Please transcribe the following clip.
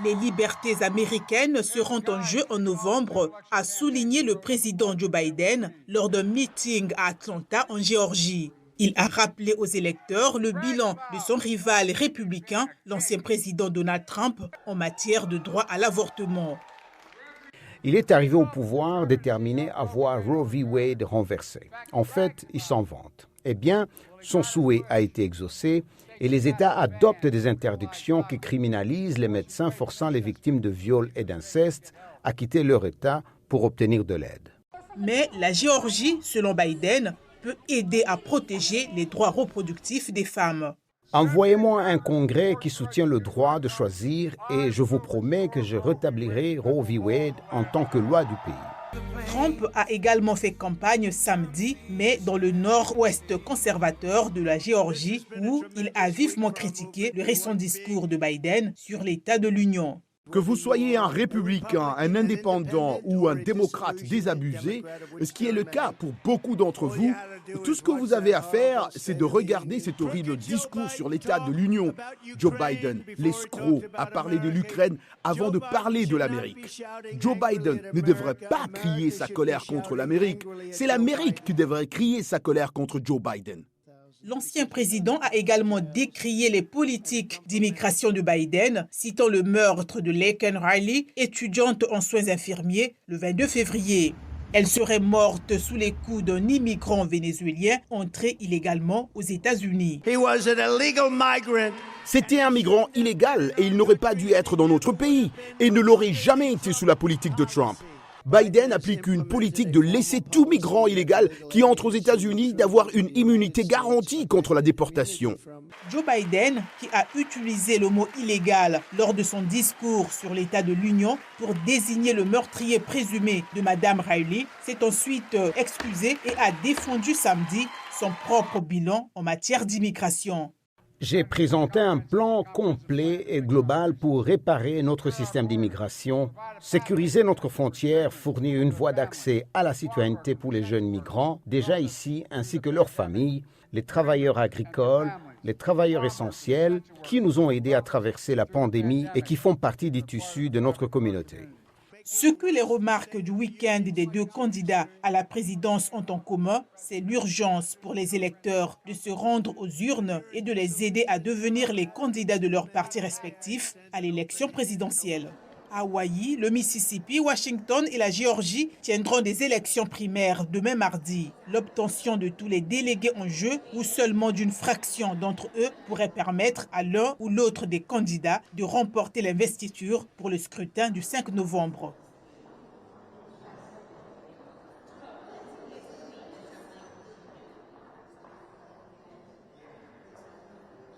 Les libertés américaines seront en jeu en novembre, a souligné le président Joe Biden lors d'un meeting à Atlanta, en Géorgie. Il a rappelé aux électeurs le bilan de son rival républicain, l'ancien président Donald Trump, en matière de droit à l'avortement. Il est arrivé au pouvoir déterminé à voir Roe v. Wade renversé. En fait, il s'en vante. Eh bien, son souhait a été exaucé et les États adoptent des interdictions qui criminalisent les médecins forçant les victimes de viols et d'inceste à quitter leur État pour obtenir de l'aide. Mais la Géorgie, selon Biden, peut aider à protéger les droits reproductifs des femmes. Envoyez-moi un congrès qui soutient le droit de choisir et je vous promets que je rétablirai Roe v. Wade en tant que loi du pays. Trump a également fait campagne samedi, mais dans le nord-ouest conservateur de la Géorgie, où il a vivement critiqué le récent discours de Biden sur l'état de l'Union. Que vous soyez un républicain, un indépendant ou un démocrate désabusé, ce qui est le cas pour beaucoup d'entre vous, tout ce que vous avez à faire, c'est de regarder cet horrible discours sur l'état de l'Union. Joe Biden, l'escroc, a parlé de l'Ukraine avant de parler de l'Amérique. Joe Biden ne devrait pas crier sa colère contre l'Amérique. C'est l'Amérique qui devrait crier sa colère contre Joe Biden. L'ancien président a également décrié les politiques d'immigration de Biden, citant le meurtre de Laken Riley, étudiante en soins infirmiers, le 22 février. Elle serait morte sous les coups d'un immigrant vénézuélien entré illégalement aux États-Unis. C'était un migrant illégal et il n'aurait pas dû être dans notre pays et ne l'aurait jamais été sous la politique de Trump. Biden applique une politique de laisser tout migrant illégal qui entre aux États-Unis d'avoir une immunité garantie contre la déportation. Joe Biden, qui a utilisé le mot illégal lors de son discours sur l'état de l'Union pour désigner le meurtrier présumé de Madame Riley, s'est ensuite excusé et a défendu samedi son propre bilan en matière d'immigration. J'ai présenté un plan complet et global pour réparer notre système d'immigration, sécuriser notre frontière, fournir une voie d'accès à la citoyenneté pour les jeunes migrants déjà ici, ainsi que leurs familles, les travailleurs agricoles, les travailleurs essentiels qui nous ont aidés à traverser la pandémie et qui font partie du tissu de notre communauté. Ce que les remarques du week-end des deux candidats à la présidence ont en commun, c'est l'urgence pour les électeurs de se rendre aux urnes et de les aider à devenir les candidats de leurs partis respectifs à l'élection présidentielle. Hawaï, le Mississippi, Washington et la Géorgie tiendront des élections primaires demain mardi. L'obtention de tous les délégués en jeu ou seulement d'une fraction d'entre eux pourrait permettre à l'un ou l'autre des candidats de remporter l'investiture pour le scrutin du 5 novembre.